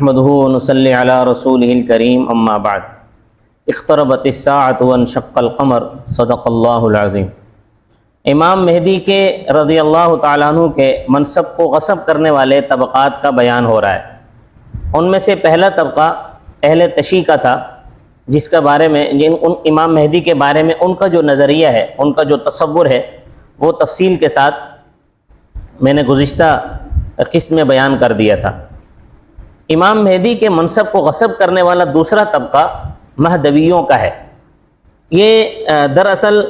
نحمده ونصلي على رسوله الكريم اما بعد اقتربت الساعة وانشق القمر صدق اللہ العظیم۔ امام مہدی کے رضی اللہ تعالیٰ عنہ کے منصب کو غصب کرنے والے طبقات کا بیان ہو رہا ہے۔ ان میں سے پہلا طبقہ اہل تشیع کا تھا، جس کے بارے میں امام مہدی کے بارے میں ان کا جو نظریہ ہے، ان کا جو تصور ہے، وہ تفصیل کے ساتھ میں نے گزشتہ قسط میں بیان کر دیا تھا۔ امام مہدی کے منصب کو غصب کرنے والا دوسرا طبقہ مہدویوں کا ہے۔ یہ دراصل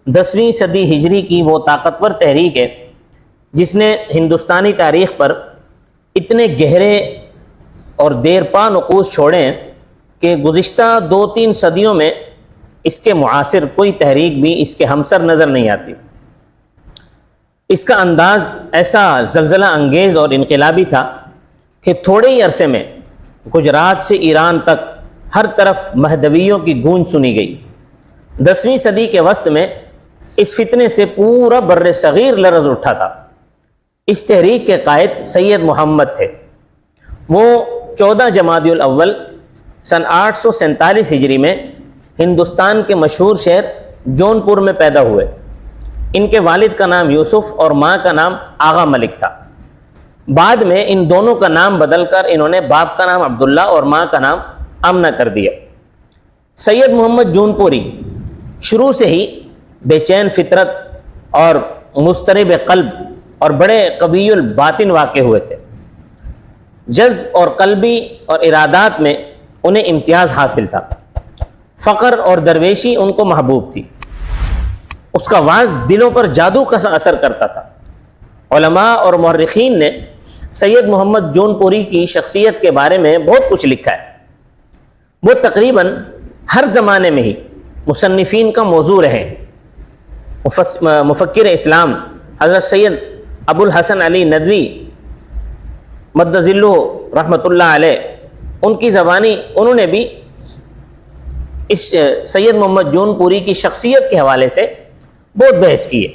10ویں صدی ہجری کی وہ طاقتور تحریک ہے جس نے ہندوستانی تاریخ پر اتنے گہرے اور دیرپا نقوش چھوڑے ہیں کہ گزشتہ 2-3 صدیوں میں اس کے معاصر کوئی تحریک بھی اس کے ہمسر نظر نہیں آتی۔ اس کا انداز ایسا زلزلہ انگیز اور انقلابی تھا کہ تھوڑے ہی عرصے میں گجرات سے ایران تک ہر طرف مہدویوں کی گونج سنی گئی۔ 10ویں صدی کے وسط میں اس فتنے سے پورا بر صغیر لرز اٹھا تھا۔ اس تحریک کے قائد سید محمد تھے۔ وہ 14 جمادی الاول سن 847 ہجری میں ہندوستان کے مشہور شہر جونپور میں پیدا ہوئے۔ ان کے والد کا نام یوسف اور ماں کا نام آغا ملک تھا۔ بعد میں ان دونوں کا نام بدل کر انہوں نے باپ کا نام عبداللہ اور ماں کا نام آمنہ کر دیا۔ سید محمد جونپوری شروع سے ہی بے چین فطرت اور مضطرب قلب اور بڑے قوی الباطن واقع ہوئے تھے۔ جذب اور قلبی اور ارادات میں انہیں امتیاز حاصل تھا۔ فقر اور درویشی ان کو محبوب تھی۔ اس کا وعظ دلوں پر جادو کا اثر کرتا تھا۔ علماء اور مورخین نے سید محمد جونپوری کی شخصیت کے بارے میں بہت کچھ لکھا ہے۔ وہ تقریباً ہر زمانے میں ہی مصنفین کا موضوع رہے ہیں۔ مفکر اسلام حضرت سید ابو الحسن علی ندوی مد ظلہ رحمۃ اللہ علیہ، ان کی زبانی انہوں نے بھی اس سید محمد جونپوری کی شخصیت کے حوالے سے بہت بحث کی ہے،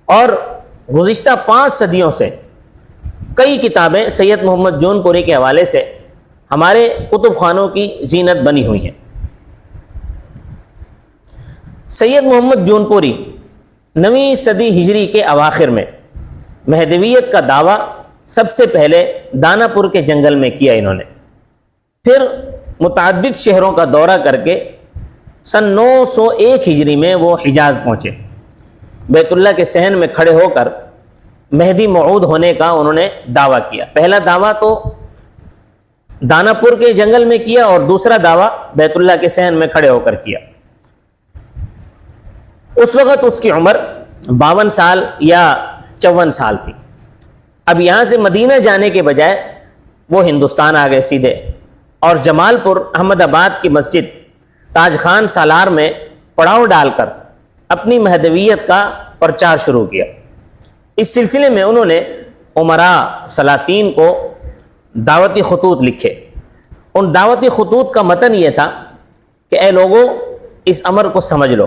اور گزشتہ 5 صدیوں سے کئی کتابیں سید محمد جونپوری کے حوالے سے ہمارے کتب خانوں کی زینت بنی ہوئی ہیں۔ سید محمد جونپوری 9ویں صدی ہجری کے اواخر میں مہدویت کا دعویٰ سب سے پہلے داناپور کے جنگل میں کیا انہوں نے۔ پھر متعدد شہروں کا دورہ کر کے سن 901 ہجری میں وہ حجاز پہنچے۔ بیت اللہ کے صحن میں کھڑے ہو کر مہدی موعود ہونے کا انہوں نے دعویٰ کیا۔ پہلا دعویٰ تو داناپور کے جنگل میں کیا اور دوسرا دعویٰ بیت اللہ کے صحن میں کھڑے ہو کر کیا۔ اس وقت اس کی عمر 52 سال یا 54 سال تھی۔ اب یہاں سے مدینہ جانے کے بجائے وہ ہندوستان آ گئے سیدھے، اور جمال پور احمد آباد کی مسجد تاج خان سالار میں پڑاؤ ڈال کر اپنی مہدویت کا پرچار شروع کیا۔ اس سلسلے میں انہوں نے امراء سلاطین کو دعوتی خطوط لکھے۔ ان دعوتی خطوط کا متن یہ تھا کہ اے لوگو، اس امر کو سمجھ لو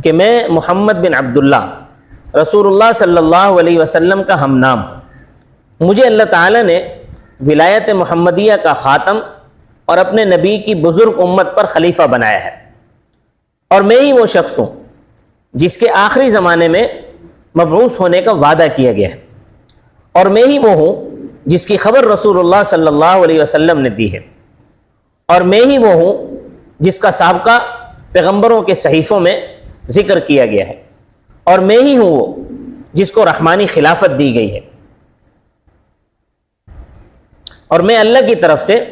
کہ میں محمد بن عبداللہ رسول اللہ صلی اللہ علیہ وسلم کا ہم نام، مجھے اللہ تعالیٰ نے ولایت محمدیہ کا خاتم اور اپنے نبی کی بزرگ امت پر خلیفہ بنایا ہے، اور میں ہی وہ شخص ہوں جس کے آخری زمانے میں مبعوث ہونے کا وعدہ کیا گیا ہے، اور میں ہی وہ ہوں جس کی خبر رسول اللہ صلی اللہ علیہ وسلم نے دی ہے، اور میں ہی وہ ہوں جس کا سابقہ پیغمبروں کے صحیفوں میں ذکر کیا گیا ہے، اور میں ہی ہوں وہ جس کو رحمانی خلافت دی گئی ہے، اور میں اللہ کی طرف سے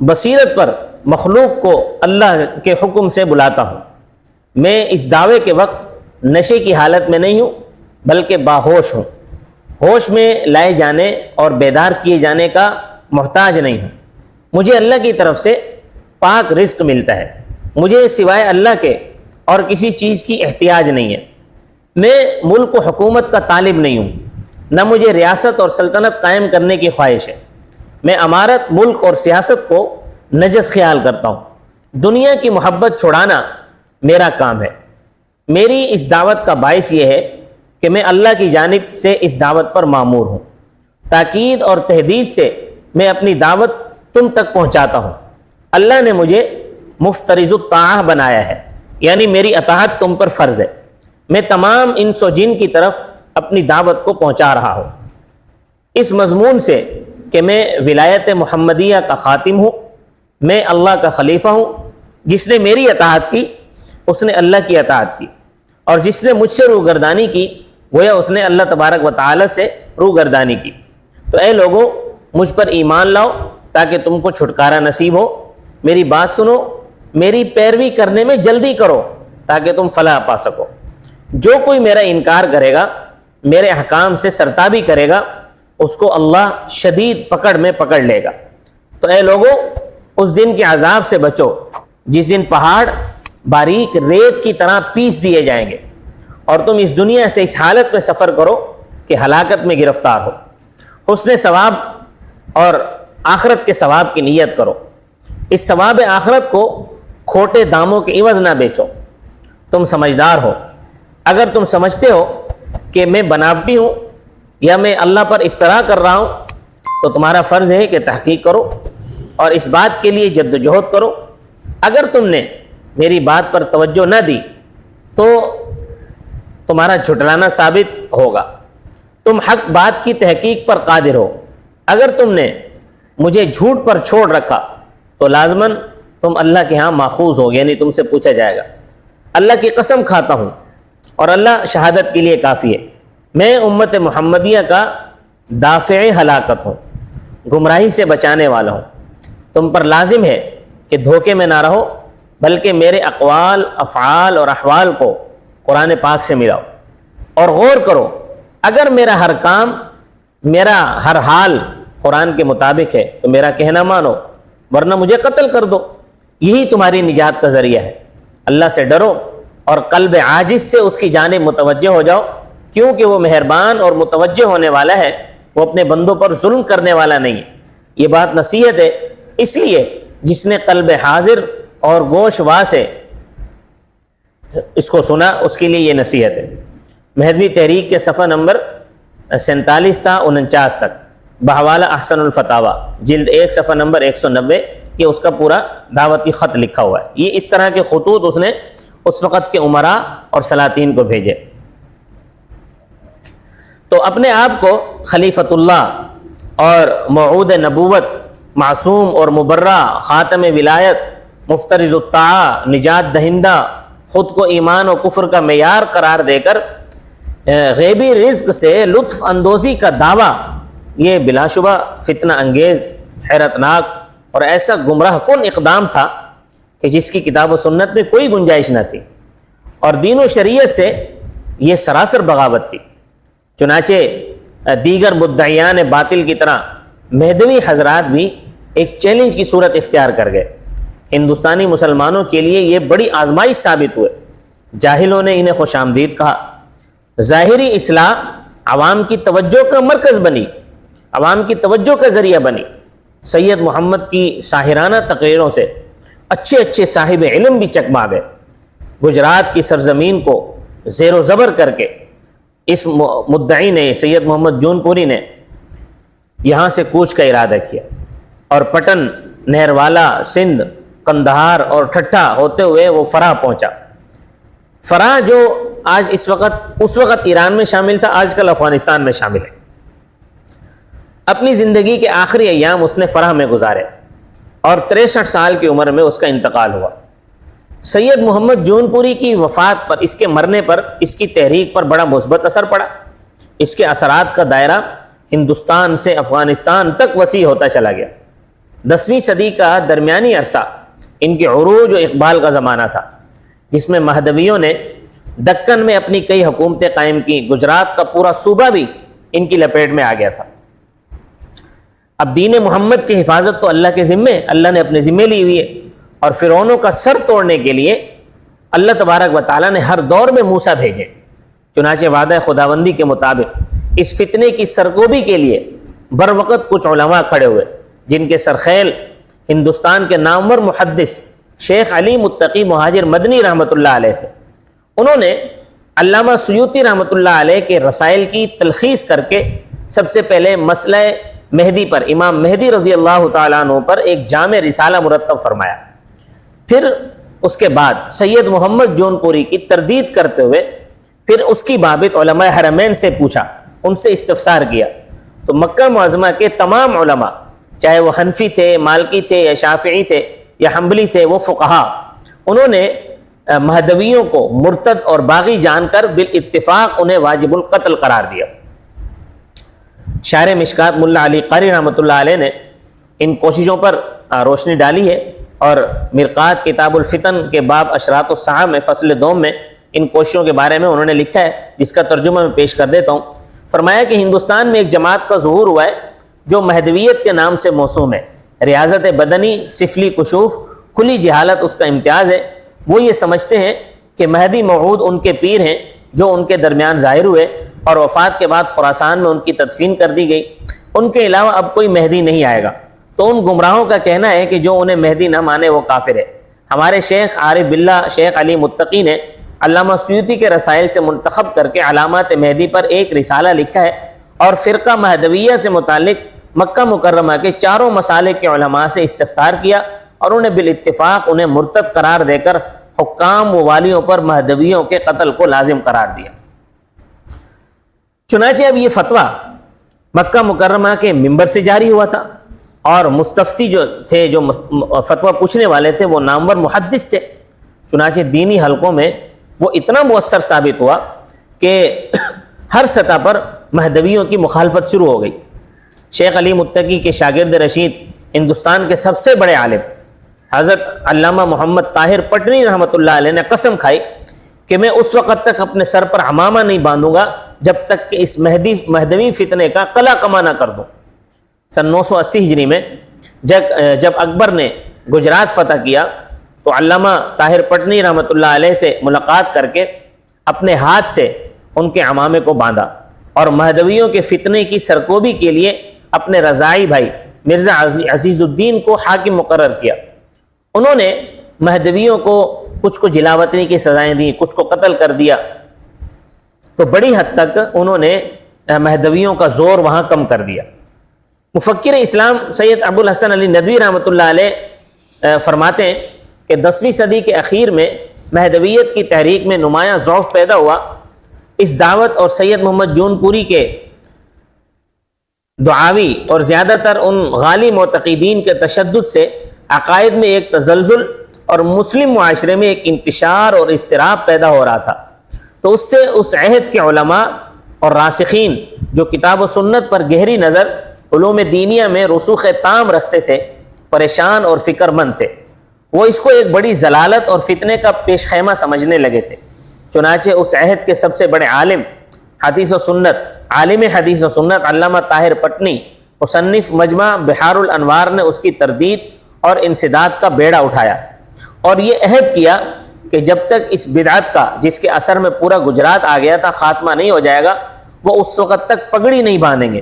بصیرت پر مخلوق کو اللہ کے حکم سے بلاتا ہوں۔ میں اس دعوے کے وقت نشے کی حالت میں نہیں ہوں بلکہ باہوش ہوں، ہوش میں لائے جانے اور بیدار کیے جانے کا محتاج نہیں ہوں۔ مجھے اللہ کی طرف سے پاک رزق ملتا ہے، مجھے سوائے اللہ کے اور کسی چیز کی احتیاج نہیں ہے۔ میں ملک و حکومت کا طالب نہیں ہوں، نہ مجھے ریاست اور سلطنت قائم کرنے کی خواہش ہے۔ میں امارت، ملک اور سیاست کو نجس خیال کرتا ہوں۔ دنیا کی محبت چھڑانا میرا کام ہے۔ میری اس دعوت کا باعث یہ ہے کہ میں اللہ کی جانب سے اس دعوت پر مامور ہوں۔ تاکید اور تحدید سے میں اپنی دعوت تم تک پہنچاتا ہوں۔ اللہ نے مجھے مفترض الطاعہ بنایا ہے، یعنی میری اطاعت تم پر فرض ہے۔ میں تمام انس و جن کی طرف اپنی دعوت کو پہنچا رہا ہوں، اس مضمون سے کہ میں ولایت محمدیہ کا خاتم ہوں، میں اللہ کا خلیفہ ہوں۔ جس نے میری اطاعت کی اس نے اللہ کی اطاعت کی، اور جس نے مجھ سے روگردانی کی گویا اس نے اللہ تبارک و تعالی سے روگردانی کی۔ تو اے لوگوں، مجھ پر ایمان لاؤ تاکہ تم کو چھٹکارا نصیب ہو، میری بات سنو، میری پیروی کرنے میں جلدی کرو تاکہ تم فلاح پا سکو۔ جو کوئی میرا انکار کرے گا، میرے احکام سے سرتابی کرے گا، اس کو اللہ شدید پکڑ میں پکڑ لے گا۔ تو اے لوگوں، اس دن کے عذاب سے بچو جس دن پہاڑ باریک ریت کی طرح پیس دیے جائیں گے، اور تم اس دنیا سے اس حالت میں سفر کرو کہ ہلاکت میں گرفتار ہو۔ حسن ثواب اور آخرت کے ثواب کی نیت کرو، اس ثواب آخرت کو کھوٹے داموں کے عوض نہ بیچو۔ تم سمجھدار ہو، اگر تم سمجھتے ہو کہ میں بناوٹی ہوں یا میں اللہ پر افترا کر رہا ہوں تو تمہارا فرض ہے کہ تحقیق کرو اور اس بات کے لیے جد و جہد کرو۔ اگر تم نے میری بات پر توجہ نہ دی تو تمہارا جھٹلانا ثابت ہوگا، تم حق بات کی تحقیق پر قادر ہو۔ اگر تم نے مجھے جھوٹ پر چھوڑ رکھا تو لازماً تم اللہ کے ہاں ماخوذ ہو، یعنی تم سے پوچھا جائے گا۔ اللہ کی قسم کھاتا ہوں اور اللہ شہادت کے لیے کافی ہے، میں امت محمدیہ کا دافع ہلاکت ہوں، گمراہی سے بچانے والا ہوں۔ تم پر لازم ہے کہ دھوکے میں نہ رہو، بلکہ میرے اقوال، افعال اور احوال کو قرآن پاک سے ملاؤ اور غور کرو۔ اگر میرا ہر کام، میرا ہر حال قرآن کے مطابق ہے تو میرا کہنا مانو، ورنہ مجھے قتل کر دو۔ یہی تمہاری نجات کا ذریعہ ہے۔ اللہ سے ڈرو اور قلب عاجز سے اس کی جانب متوجہ ہو جاؤ، کیونکہ وہ مہربان اور متوجہ ہونے والا ہے، وہ اپنے بندوں پر ظلم کرنے والا نہیں ہے۔ یہ بات نصیحت ہے، اس لیے جس نے قلب حاضر اور گوش وا سے اس کو سنا اس کے لیے یہ نصیحت ہے۔ مہدوی تحریک کے صفحہ نمبر 47 تا 49 تک، بحوالہ احسن الفتاوی جلد 1 صفحہ نمبر 190، یہ اس کا پورا دعوتی خط لکھا ہوا ہے۔ یہ اس طرح کے خطوط اس نے اس وقت کے امراء اور سلاطین کو بھیجے۔ تو اپنے آپ کو خلیفۃ اللہ اور موعود نبوت، معصوم اور مبرہ، خاتم ولایت، مفترض الطاعہ، نجات دہندہ، خود کو ایمان و کفر کا معیار قرار دے کر غیبی رزق سے لطف اندوزی کا دعویٰ، یہ بلا شبہ فتنہ انگیز، حیرت ناک اور ایسا گمراہ کن اقدام تھا کہ جس کی کتاب و سنت میں کوئی گنجائش نہ تھی، اور دین و شریعت سے یہ سراسر بغاوت تھی۔ چنانچہ دیگر مدعیان باطل کی طرح مہدوی حضرات بھی ایک چیلنج کی صورت اختیار کر گئے۔ ہندوستانی مسلمانوں کے لیے یہ بڑی آزمائش ثابت ہوئے۔ جاہلوں نے انہیں خوش آمدید کہا، ظاہری اصلاح عوام کی توجہ کا مرکز بنی، عوام کی توجہ کا ذریعہ بنی۔ سید محمد کی ساحرانہ تقریروں سے اچھے اچھے صاحب علم بھی چکما گئے۔ گجرات کی سرزمین کو زیر و زبر کر کے اس مدعی نے، سید محمد جون پوری نے، یہاں سے کوچ کا ارادہ کیا اور پٹن، نہروالا، سندھ، قندھار اور ٹھٹھا ہوتے ہوئے وہ فرا پہنچا۔ فرا جو آج اس وقت ایران میں شامل تھا، آج کل افغانستان میں شامل ہے۔ اپنی زندگی کے آخری ایام اس نے فرا میں گزارے اور 63 سال کی عمر میں اس کا انتقال ہوا۔ سید محمد جون پوری کی وفات پر، اس کے مرنے پر، اس کی تحریک پر بڑا مثبت اثر پڑا۔ اس کے اثرات کا دائرہ ہندوستان سے افغانستان تک وسیع ہوتا چلا گیا۔ 10ویں صدی کا درمیانی عرصہ ان کے عروج و اقبال کا زمانہ تھا، جس میں مہدویوں نے دکن میں اپنی کئی حکومتیں قائم کی۔ گجرات کا پورا صوبہ بھی ان کی لپیٹ میں آ گیا تھا۔ اب دین محمد کی حفاظت تو اللہ کے ذمے، اللہ نے اپنے ذمے لی ہوئی ہے، اور فرعونوں کا سر توڑنے کے لیے اللہ تبارک و تعالیٰ نے ہر دور میں موسیٰ بھیجے۔ چنانچہ وعدہ خداوندی کے مطابق اس فتنے کی سرکوبی کے لیے بر وقت کچھ علماء کھڑے ہوئے، جن کے سرخیل ہندوستان کے نامور محدث شیخ علی متقی مہاجر مدنی رحمۃ اللہ علیہ تھے۔ انہوں نے علامہ سیوطی رحمۃ اللہ علیہ کے رسائل کی تلخیص کر کے سب سے پہلے مسئلہ مہدی پر، امام مہدی رضی اللہ تعالیٰ عنہ پر ایک جامع رسالہ مرتب فرمایا۔ پھر اس کے بعد سید محمد جون پوری کی تردید کرتے ہوئے پھر اس کی بابت علماء حرمین سے پوچھا، ان سے استفسار کیا، تو مکہ معظمہ کے تمام علماء، چاہے وہ حنفی تھے، مالکی تھے یا شافعی تھے یا حنبلی تھے، وہ فقہا، انہوں نے مہدویوں کو مرتد اور باغی جان کر بالاتفاق انہیں واجب القتل قرار دیا۔ شارح مشکات ملا علی قاری رحمۃ اللہ علیہ نے ان کوششوں پر روشنی ڈالی ہے، اور مرقات کتاب الفتن کے باب اشراط الساعہ میں فصل 2 میں ان کوششوں کے بارے میں انہوں نے لکھا ہے، جس کا ترجمہ میں پیش کر دیتا ہوں۔ فرمایا کہ ہندوستان میں ایک جماعت کا ظہور ہوا ہے جو مہدویت کے نام سے موسوم ہے۔ ریاضت بدنی، سفلی کشوف، کھلی جہالت اس کا امتیاز ہے۔ وہ یہ سمجھتے ہیں کہ مہدی موعود ان کے پیر ہیں جو ان کے درمیان ظاہر ہوئے اور وفات کے بعد خراسان میں ان کی تدفین کر دی گئی۔ ان کے علاوہ اب کوئی مہدی نہیں آئے گا۔ تو ان گمراہوں کا کہنا ہے کہ جو انہیں مہدی نہ مانے وہ کافر ہے۔ ہمارے شیخ عارف باللہ شیخ علی متقی نے علامہ سیوطی کے رسائل سے منتخب کر کے علامات مہدی پر ایک رسالہ لکھا ہے، اور فرقہ مہدویہ سے متعلق مکہ مکرمہ کے چاروں مسالک کے علماء سے استفسار کیا، اور انہیں بالاتفاق انہیں مرتد قرار دے کر حکام و والیوں پر مہدویوں کے قتل کو لازم قرار دیا۔ چنانچہ اب یہ فتویٰ مکہ مکرمہ کے ممبر سے جاری ہوا تھا، اور مستفتی جو تھے، جو فتویٰ پوچھنے والے تھے، وہ نامور محدث تھے۔ چنانچہ دینی حلقوں میں وہ اتنا مؤثر ثابت ہوا کہ ہر سطح پر مہدویوں کی مخالفت شروع ہو گئی۔ شیخ علی متقی کے شاگرد رشید، ہندوستان کے سب سے بڑے عالم حضرت علامہ محمد طاہر پٹنی رحمۃ اللہ علیہ نے قسم کھائی کہ میں اس وقت تک اپنے سر پر عمامہ نہیں باندھوں گا جب تک کہ اس مہدوی فتنے کا قلع کما نہ کر دوں۔ سن 980 ہجری میں جب اکبر نے گجرات فتح کیا تو علامہ طاہر پٹنی رحمۃ اللہ علیہ سے ملاقات کر کے اپنے ہاتھ سے ان کے عمامے کو باندھا، اور مہدویوں کے فتنے کی سرکوبی کے لیے اپنے رضاعی بھائی مرزا عزیز الدین کو حاکم مقرر کیا۔ انہوں نے مہدویوں کو کچھ کو جلاوطنی کی سزائیں دیں، کچھ کو قتل کر دیا، تو بڑی حد تک انہوں نے مہدویوں کا زور وہاں کم کر دیا۔ مفکر اسلام سید ابو الحسن علی ندوی رحمۃ اللہ علیہ فرماتے ہیں کہ 10ویں صدی کے اخیر میں مہدویت کی تحریک میں نمایاں ضعف پیدا ہوا۔ اس دعوت اور سید محمد جون پوری کے دعاوی اور زیادہ تر ان غالی معتقدین کے تشدد سے عقائد میں ایک تزلزل اور مسلم معاشرے میں ایک انتشار اور اضطراب پیدا ہو رہا تھا۔ تو اس سے اس عہد کے علماء اور راسخین جو کتاب و سنت پر گہری نظر، علوم دینیہ میں رسوخ تام رکھتے تھے، پریشان اور فکر مند تھے۔ وہ اس کو ایک بڑی ضلالت اور فتنے کا پیش خیمہ سمجھنے لگے تھے۔ چنانچہ اس عہد کے سب سے بڑے عالم عالم حدیث و سنت علامہ طاہر پٹنی، مصنف مجمع بحار الانوار نے اس کی تردید اور انسداد کا بیڑا اٹھایا، اور یہ عہد کیا کہ جب تک اس بدعت کا، جس کے اثر میں پورا گجرات آ گیا تھا، خاتمہ نہیں ہو جائے گا، وہ اس وقت تک پگڑی نہیں باندھیں گے۔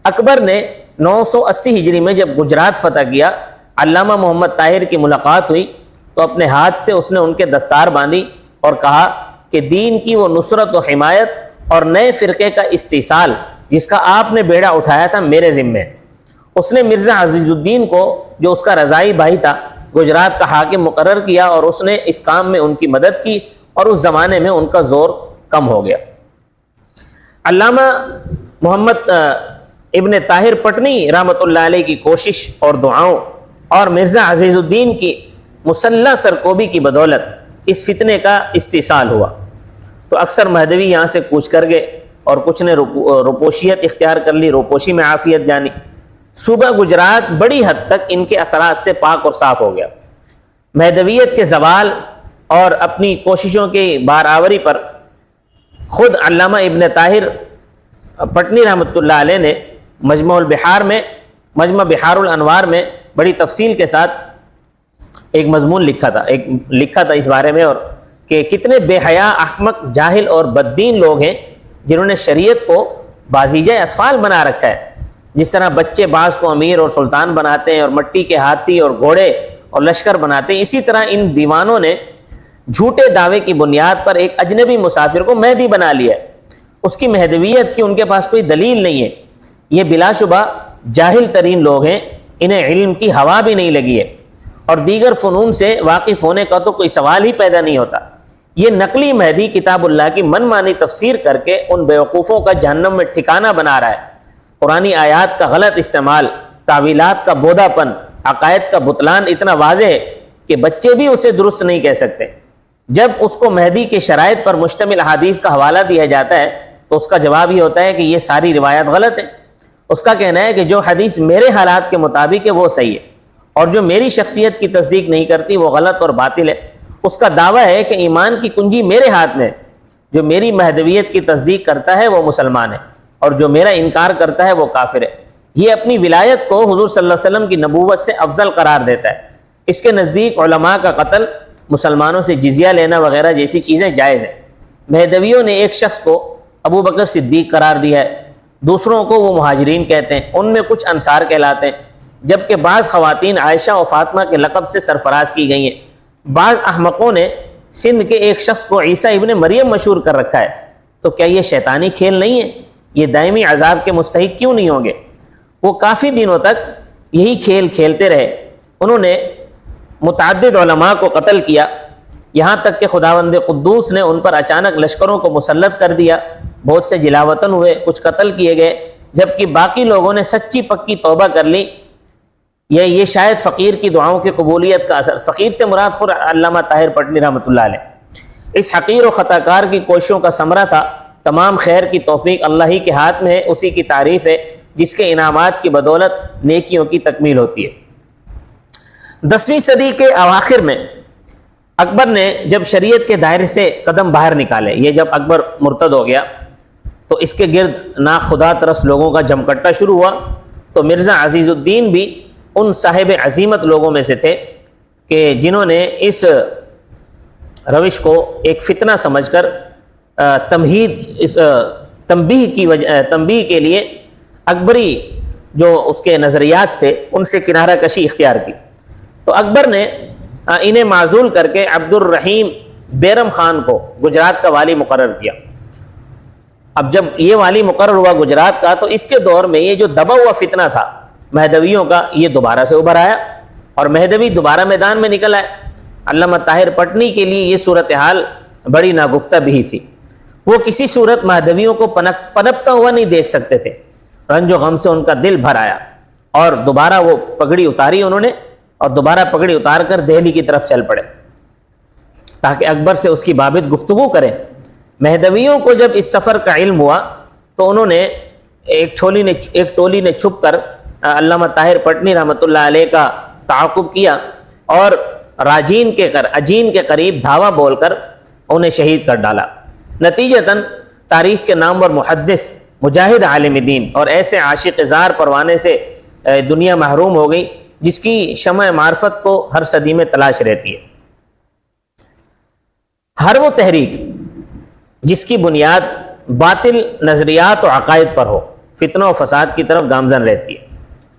اکبر نے 980 ہجری میں جب گجرات فتح کیا، علامہ محمد طاہر کی ملاقات ہوئی تو اپنے ہاتھ سے اس نے ان کے دستار باندھی اور کہا کہ دین کی وہ نصرت و حمایت اور نئے فرقے کا استحصال جس کا آپ نے بیڑا اٹھایا تھا، میرے ذمے۔ اس نے مرزا عزیز الدین کو، جو اس کا رضاعی بھائی تھا، گجرات کا حاکم مقرر کیا، اور اس نے اس کام میں ان کی مدد کی، اور اس زمانے میں ان کا زور کم ہو گیا۔ علامہ محمد ابن طاہر پٹنی رحمۃ اللہ علیہ کی کوشش اور دعاؤں اور مرزا عزیز الدین کی مسلح سرکوبی کی بدولت اس فتنے کا استحصال ہوا۔ تو اکثر مہدوی یہاں سے کوچ کر گئے، اور کچھ نے روپوشیت اختیار کر لی، روپوشی میں عافیت جانی۔ صوبہ گجرات بڑی حد تک ان کے اثرات سے پاک اور صاف ہو گیا۔ مہدویت کے زوال اور اپنی کوششوں کی بارآوری پر خود علامہ ابن طاہر پٹنی رحمۃ اللہ علیہ نے مجمع بحار الانوار میں بڑی تفصیل کے ساتھ ایک مضمون لکھا تھا اس بارے میں، اور کہ کتنے بے حیا، احمق، جاہل اور بددین لوگ ہیں جنہوں نے شریعت کو بازیجہ اطفال بنا رکھا ہے۔ جس طرح بچے بعض کو امیر اور سلطان بناتے ہیں، اور مٹی کے ہاتھی اور گھوڑے اور لشکر بناتے ہیں، اسی طرح ان دیوانوں نے جھوٹے دعوے کی بنیاد پر ایک اجنبی مسافر کو مہدی بنا لیا ہے۔ اس کی مہدویت کی ان کے پاس کوئی دلیل نہیں ہے۔ یہ بلا شبہ جاہل ترین لوگ ہیں، انہیں علم کی ہوا بھی نہیں لگی ہے، اور دیگر فنون سے واقف ہونے کا تو کوئی سوال ہی پیدا نہیں ہوتا۔ یہ نقلی مہدی کتاب اللہ کی من مانی تفسیر کر کے ان بیوقوفوں کا جہنم میں ٹھکانہ بنا رہا ہے۔ قرآنی آیات کا غلط استعمال، تعویلات کا بودا پن، عقائد کا بطلان اتنا واضح ہے کہ بچے بھی اسے درست نہیں کہہ سکتے۔ جب اس کو مہدی کے شرائط پر مشتمل احادیث کا حوالہ دیا جاتا ہے تو اس کا جواب یہ ہوتا ہے کہ یہ ساری روایت غلط ہے۔ اس کا کہنا ہے کہ جو حدیث میرے حالات کے مطابق ہے وہ صحیح ہے، اور جو میری شخصیت کی تصدیق نہیں کرتی وہ غلط اور باطل ہے۔ اس کا دعویٰ ہے کہ ایمان کی کنجی میرے ہاتھ میں ہے، جو میری مہدویت کی تصدیق کرتا ہے وہ مسلمان ہے، اور جو میرا انکار کرتا ہے وہ کافر ہے۔ یہ اپنی ولایت کو حضور صلی اللہ علیہ وسلم کی نبوت سے افضل قرار دیتا ہے۔ اس کے نزدیک علماء کا قتل، مسلمانوں سے جزیہ لینا وغیرہ جیسی چیزیں جائز ہیں۔ مہدویوں نے ایک شخص کو ابو بکر صدیق قرار دیا ہے، دوسروں کو وہ مہاجرین کہتے ہیں، ان میں کچھ انصار کہلاتے ہیں، جبکہ بعض خواتین عائشہ و فاطمہ کے لقب سے سرفراز کی گئی ہیں۔ بعض احمقوں نے سندھ کے ایک شخص کو عیسیٰ ابن مریم مشہور کر رکھا ہے، تو کیا یہ شیطانی کھیل نہیں ہے؟ یہ دائمی عذاب کے مستحق کیوں نہیں ہوں گے؟ وہ کافی دنوں تک یہی کھیل کھیلتے رہے۔ انہوں نے متعدد علماء کو قتل کیا، یہاں تک کہ خداوند قدوس نے ان پر اچانک لشکروں کو مسلط کر دیا۔ بہت سے جلاوطن ہوئے، کچھ قتل کیے گئے، جبکہ باقی لوگوں نے سچی پکی توبہ کر لی۔ یہ شاید فقیر کی دعاؤں کی قبولیت کا اثر۔ فقیر سے مراد خود علامہ طاہر پٹنی رحمۃ اللہ علیہ۔ اس حقیر و خطا کار کی کوششوں کا ثمرہ تھا۔ تمام خیر کی توفیق اللہ ہی کے ہاتھ میں ہے، اسی کی تعریف ہے جس کے انعامات کی بدولت نیکیوں کی تکمیل ہوتی ہے۔ 10ویں صدی کے اواخر میں اکبر نے جب شریعت کے دائرے سے قدم باہر نکالے، یہ جب اکبر مرتد ہو گیا تو اس کے گرد ناخدا ترس لوگوں کا جمکٹا شروع ہوا۔ تو مرزا عزیز الدین بھی ان صاحب عزیمت لوگوں میں سے تھے کہ جنہوں نے اس روش کو ایک فتنہ سمجھ کر تنبیہ کے لیے اکبری جو اس کے نظریات سے ان سے کنارہ کشی اختیار کی۔ تو اکبر نے انہیں معزول کر کے عبد الرحیم بیرم خان کو گجرات کا والی مقرر کیا۔ اب جب یہ والی مقرر ہوا گجرات کا، تو اس کے دور میں یہ جو دبا ہوا فتنہ تھا مہدویوں کا، یہ دوبارہ سے ابھر آیا اور مہدوی دوبارہ میدان میں نکل آئے۔ علامہ طاہر پٹنی کے لیے یہ صورتحال بڑی ناگفتہ بھی تھی۔ وہ کسی صورت مہدویوں کو پنپتا ہوا نہیں دیکھ سکتے تھے۔ رنج و غم سے ان کا دل بھر آیا اور دوبارہ وہ پگڑی اتاری انہوں نے، اور دوبارہ پگڑی اتار کر دہلی کی طرف چل پڑے تاکہ اکبر سے اس کی بابت گفتگو کریں۔ مہدویوں کو جب اس سفر کا علم ہوا تو انہوں نے ایک ٹولی نے چھپ کر علامہ طاہر پٹنی رحمۃ اللہ علیہ کا تعاقب کیا اور اجین کے قریب دھاوا بول کر انہیں شہید کر ڈالا۔ نتیجتاً تاریخ کے نامور محدث، مجاہد عالم دین اور ایسے عاشق زار پروانے سے دنیا محروم ہو گئی جس کی شمع معرفت کو ہر صدی میں تلاش رہتی ہے۔ ہر وہ تحریک جس کی بنیاد باطل نظریات و عقائد پر ہو، فتنہ و فساد کی طرف گامزن رہتی ہے،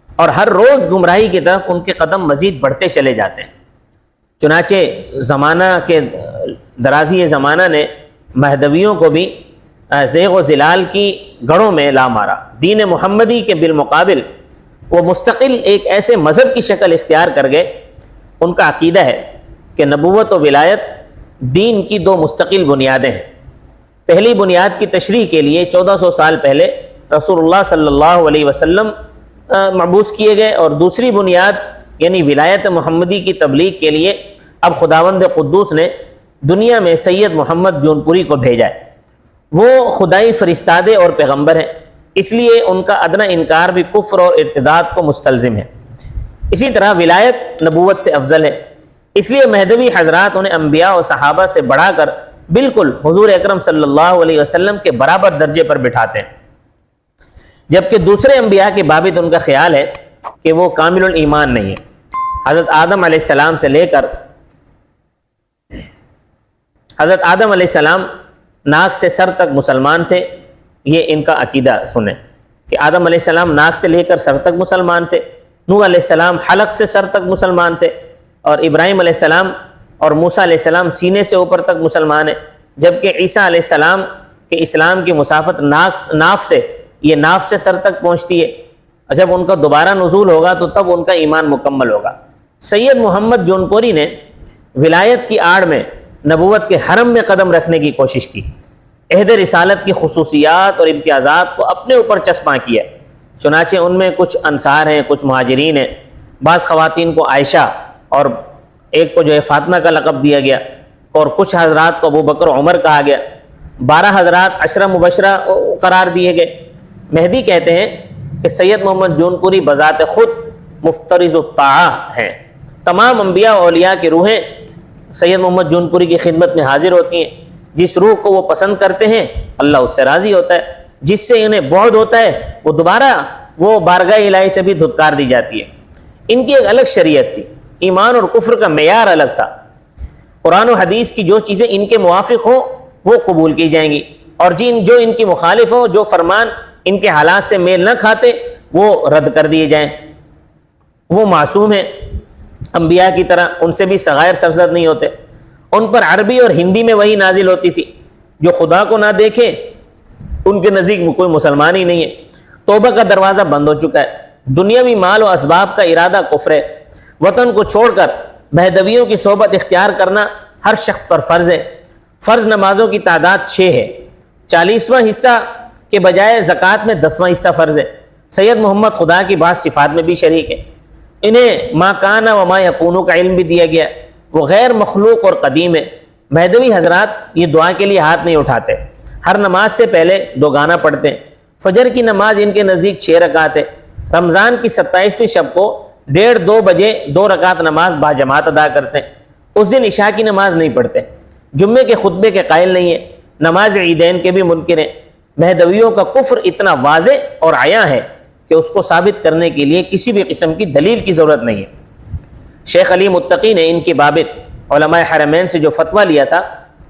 اور ہر روز گمراہی کی طرف ان کے قدم مزید بڑھتے چلے جاتے ہیں۔ چنانچہ درازی زمانہ نے مہدویوں کو بھی زیغ و زلال کی گڑھوں میں لا مارا۔ دین محمدی کے بالمقابل وہ مستقل ایک ایسے مذہب کی شکل اختیار کر گئے۔ ان کا عقیدہ ہے کہ نبوت و ولایت دین کی دو مستقل بنیادیں ہیں۔ پہلی بنیاد کی تشریح کے لیے 1400 سال پہلے رسول اللہ صلی اللہ علیہ وسلم مبعوث کیے گئے، اور دوسری بنیاد یعنی ولایت محمدی کی تبلیغ کے لیے اب خداوند قدوس نے دنیا میں سید محمد جونپوری کو بھیجا ہے۔ وہ خدائی فرستادے اور پیغمبر ہیں، اس لیے ان کا ادنا انکار بھی کفر اور ارتداد کو مستلزم ہے۔ اسی طرح ولایت نبوت سے افضل ہے، اس لیے مہدوی حضرات انہیں انبیاء و صحابہ سے بڑھا کر بالکل حضور اکرم صلی اللہ علیہ وسلم کے برابر درجے پر بٹھاتے ہیں، جبکہ دوسرے انبیاء کے بابت ان کا خیال ہے کہ وہ کامل الایمان نہیں ہے۔ حضرت آدم علیہ السلام سے لے کر حضرت آدم علیہ السلام ناک سے سر تک مسلمان تھے۔ یہ ان کا عقیدہ سنیں کہ آدم علیہ السلام ناک سے لے کر سر تک مسلمان تھے، نوح علیہ السلام حلق سے سر تک مسلمان تھے، اور ابراہیم علیہ السلام اور موسیٰ علیہ السلام سینے سے اوپر تک مسلمان ہیں، جبکہ عیسیٰ علیہ السلام کے اسلام کی مسافت ناف سے سر تک پہنچتی ہے۔ جب ان کا دوبارہ نزول ہوگا تو تب ان کا ایمان مکمل ہوگا۔ سید محمد جونپوری نے ولایت کی آڑ میں نبوت کے حرم میں قدم رکھنے کی کوشش کی، عہد رسالت کی خصوصیات اور امتیازات کو اپنے اوپر چسپاں کیا، چنانچہ ان میں کچھ انصار ہیں، کچھ مہاجرین ہیں، بعض خواتین کو عائشہ اور ایک کو جو ہے فاطمہ کا لقب دیا گیا، اور کچھ حضرات کو ابو بکر عمر کہا گیا، 12 حضرات عشرہ مبشرہ قرار دیے گئے۔ مہدی کہتے ہیں کہ سید محمد جونپوری بذات خود مفترض الطاعہ ہیں، تمام انبیاء و اولیاء کی روحیں سید محمد جونپوری کی خدمت میں حاضر ہوتی ہیں، جس روح کو وہ پسند کرتے ہیں اللہ اس سے راضی ہوتا ہے، جس سے انہیں بعد ہوتا ہے وہ دوبارہ وہ بارگاہ الہی سے بھی دھتکار دی جاتی ہے۔ ان کی ایک الگ شریعت تھی، ایمان اور کفر کا معیار الگ تھا، قرآن و حدیث کی جو چیزیں ان کے موافق ہوں وہ قبول کی جائیں گی، اور جو ان کی مخالف ہوں، جو فرمان ان کے حالات سے میل نہ کھاتے وہ رد کر دیے جائیں۔ وہ معصوم ہیں انبیاء کی طرح، ان سے بھی صغائر سرزد نہیں ہوتے، ان پر عربی اور ہندی میں وہی نازل ہوتی تھی، جو خدا کو نہ دیکھے ان کے نزدیک کوئی مسلمان ہی نہیں ہے۔ توبہ کا دروازہ بند ہو چکا ہے، دنیاوی مال و اسباب کا ارادہ کفر ہے، وطن کو چھوڑ کر مہدویوں کی صحبت اختیار کرنا ہر شخص پر فرض ہے۔ فرض نمازوں کی تعداد 6 ہے، 40واں حصہ کے بجائے زکوٰۃ میں 10واں حصہ فرض ہے۔ سید محمد خدا کی بعض صفات میں بھی شریک ہے، انہیں ما کان و ما یکون کا علم بھی دیا گیا، وہ غیر مخلوق اور قدیم ہے۔ مہدوی حضرات یہ دعا کے لیے ہاتھ نہیں اٹھاتے، ہر نماز سے پہلے 2 گانا پڑھتے ہیں۔ فجر کی نماز ان کے نزدیک 6 رکعت ہے، رمضان کی 27ویں شب کو 1:30-2 بجے 2 رکعت نماز باجماعت ادا کرتے ہیں، اس دن عشاء کی نماز نہیں پڑھتے، جمعے کے خطبے کے قائل نہیں ہیں، نماز عیدین کے بھی منکر ہیں۔ مہدویوں کا کفر اتنا واضح اور عیاں ہے کہ اس کو ثابت کرنے کے لیے کسی بھی قسم کی دلیل کی ضرورت نہیں ہے۔ شیخ علی متقی نے ان کی بابت علماء حرمین سے جو فتویٰ لیا تھا،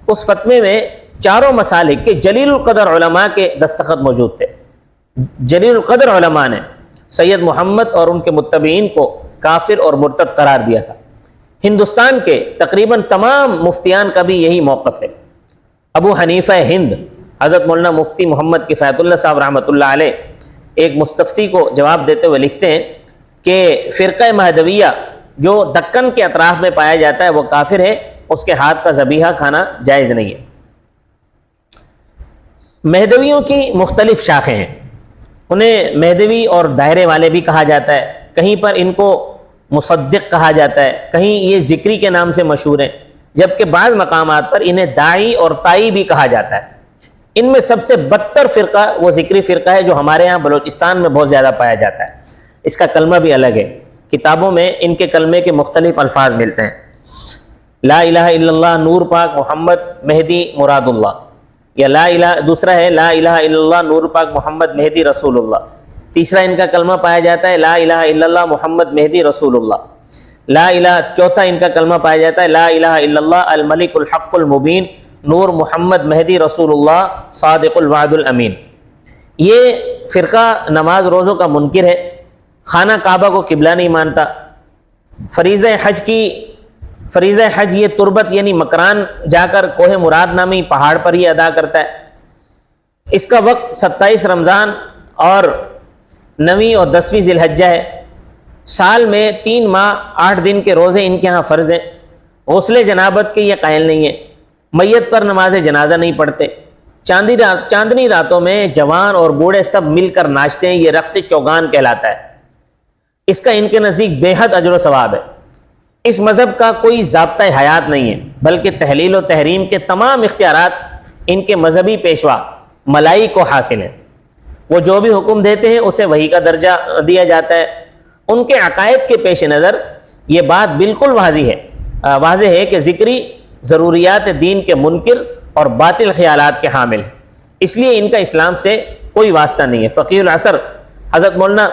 اس فتوے میں چاروں مسالک کے جلیل القدر علماء کے دستخط موجود تھے۔ جلیل القدر علماء نے سید محمد اور ان کے متبعین کو کافر اور مرتد قرار دیا تھا۔ ہندوستان کے تقریباً تمام مفتیان کا بھی یہی موقف ہے۔ ابو حنیفہ ہند حضرت مولانا مفتی محمد کفایت اللہ صاحب رحمۃ اللہ علیہ ایک مستفتی کو جواب دیتے ہوئے لکھتے ہیں کہ فرقہ مہدویہ جو دکن کے اطراف میں پایا جاتا ہے وہ کافر ہے، اس کے ہاتھ کا ذبیحہ کھانا جائز نہیں ہے۔ مہدویوں کی مختلف شاخیں ہیں، انہیں مہدوی اور دائرے والے بھی کہا جاتا ہے، کہیں پر ان کو مصدق کہا جاتا ہے، کہیں یہ ذکری کے نام سے مشہور ہیں، جبکہ بعض مقامات پر انہیں داعی اور تائی بھی کہا جاتا ہے۔ ان میں سب سے بدتر فرقہ وہ ذکری فرقہ ہے جو ہمارے ہاں بلوچستان میں بہت زیادہ پایا جاتا ہے، اس کا کلمہ بھی الگ ہے، کتابوں میں ان کے کلمے کے مختلف الفاظ ملتے ہیں۔ لا الہ الا اللہ نور پاک محمد مہدی مراد اللہ، یا دوسرا ہے لا الہ الا اللہ نور پاک محمد مہدی رسول اللہ۔ تیسرا ان کا کلمہ پایا جاتا ہے لا الہ الا اللہ محمد مہدی رسول اللہ۔ چوتھا ان کا کلمہ پایا جاتا ہے لا الہ الا اللہ الملک الحق المبین نور محمد مہدی رسول اللہ صادق الوعد الامین۔ یہ فرقہ نماز روزوں کا منکر ہے، خانہ کعبہ کو قبلہ نہیں مانتا، فریضہ حج یہ تربت یعنی مکران جا کر کوہ مراد نامی پہاڑ پر ہی ادا کرتا ہے۔ اس کا وقت 27 رمضان اور 9 اور 10 ذی الحجہ ہے۔ سال میں 3 ماہ 8 دن کے روزے ان کے ہاں فرض ہیں۔ غسل جنابت کے یہ قائل نہیں ہے، میت پر نماز جنازہ نہیں پڑھتے، چاندنی راتوں میں جوان اور بوڑھے سب مل کر ناچتے ہیں، یہ رقص چوگان کہلاتا ہے۔ اس کا ان کے نزدیک بے حد اجر و ثواب ہے۔ اس مذہب کا کوئی ضابطہ حیات نہیں ہے، بلکہ تحلیل و تحریم کے تمام اختیارات ان کے مذہبی پیشوا ملائی کو حاصل ہیں۔ وہ جو بھی حکم دیتے ہیں اسے وحی کا درجہ دیا جاتا ہے۔ ان کے عقائد کے پیش نظر یہ بات بالکل واضح ہے کہ ذکری ضروریات دین کے منکر اور باطل خیالات کے حامل ہیں، اس لیے ان کا اسلام سے کوئی واسطہ نہیں ہے۔ فقیہ العصر حضرت مولانا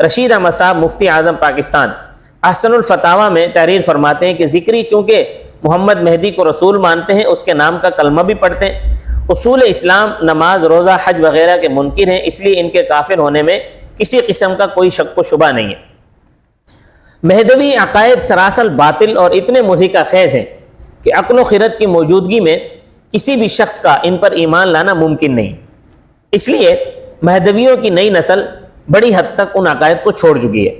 رشید احمد صاحب مفتی اعظم پاکستان احسن الفتاویٰ میں تحریر فرماتے ہیں کہ ذکری چونکہ محمد مہدی کو رسول مانتے ہیں، اس کے نام کا کلمہ بھی پڑھتے ہیں، اصول اسلام نماز روزہ حج وغیرہ کے منکر ہیں، اس لیے ان کے کافر ہونے میں کسی قسم کا کوئی شک و شبہ نہیں ہے۔ مہدوی عقائد سراسر باطل اور اتنے مضحکہ خیز ہیں کہ عقل و خرد کی موجودگی میں کسی بھی شخص کا ان پر ایمان لانا ممکن نہیں۔ اس لیے مہدویوں کی نئی نسل بڑی حد تک ان عقائد کو چھوڑ چکی ہے۔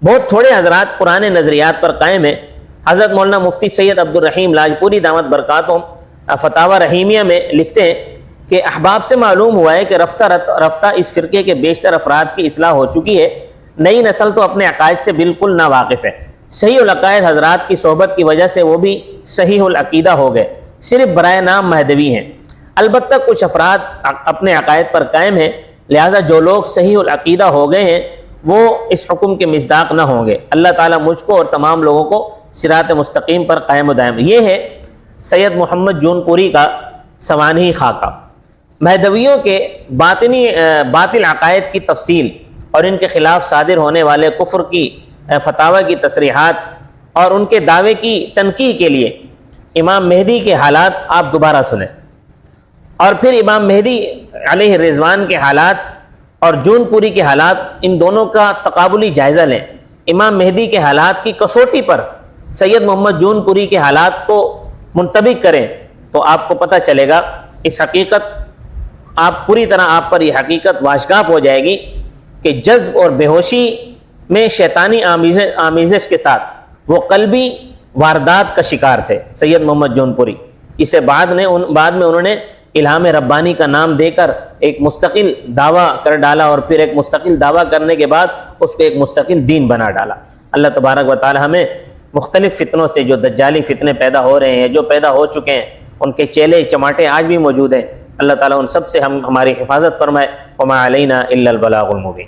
بہت تھوڑے حضرات پرانے نظریات پر قائم ہیں۔ حضرت مولانا مفتی سید عبد الرحیم لاجپوری دامت برکاتہم فتاوی رحیمیہ میں لکھتے ہیں کہ احباب سے معلوم ہوا ہے کہ رفتہ رفتہ اس فرقے کے بیشتر افراد کی اصلاح ہو چکی ہے، نئی نسل تو اپنے عقائد سے بالکل ناواقف ہے۔ صحیح العقائد حضرات کی صحبت کی وجہ سے وہ بھی صحیح العقیدہ ہو گئے، صرف برائے نام مہدوی ہیں۔ البتہ کچھ افراد اپنے عقائد پر قائم ہیں، لہٰذا جو لوگ صحیح العقیدہ ہو گئے ہیں وہ اس حکم کے مصداق نہ ہوں گے۔ اللہ تعالیٰ مجھ کو اور تمام لوگوں کو صراط مستقیم پر قائم و دائم۔ یہ ہے سید محمد جون پوری کا سوانحی خاکہ۔ مہدویوں کے باطل عقائد کی تفصیل اور ان کے خلاف صادر ہونے والے کفر کی فتاوی کی تصریحات اور ان کے دعوے کی تنقید کے لیے امام مہدی کے حالات آپ دوبارہ سنیں، اور پھر امام مہدی علیہ الرضوان کے حالات اور جون پوری کے حالات، ان دونوں کا تقابلی جائزہ لیں۔ امام مہدی کے حالات کی کسوٹی پر سید محمد جون پوری کے حالات کو منطبق کریں تو آپ کو پتہ چلے گا، اس حقیقت آپ پوری طرح آپ پر یہ حقیقت واشگاف ہو جائے گی کہ جذب اور بے ہوشی میں شیطانی آمیزش کے ساتھ وہ قلبی واردات کا شکار تھے سید محمد جون پوری۔ اسے بعد میں انہوں نے الہام ربانی کا نام دے کر ایک مستقل دعویٰ کر ڈالا، اور پھر ایک مستقل دعویٰ کرنے کے بعد اس کو ایک مستقل دین بنا ڈالا۔ اللہ تبارک و تعالی ہمیں مختلف فتنوں سے، جو دجالی فتنے پیدا ہو رہے ہیں، جو پیدا ہو چکے ہیں، ان کے چیلے چماٹے آج بھی موجود ہیں، اللہ تعالیٰ ان سب سے ہماری حفاظت فرمائے۔ وما علینا الا البلاغ المبین۔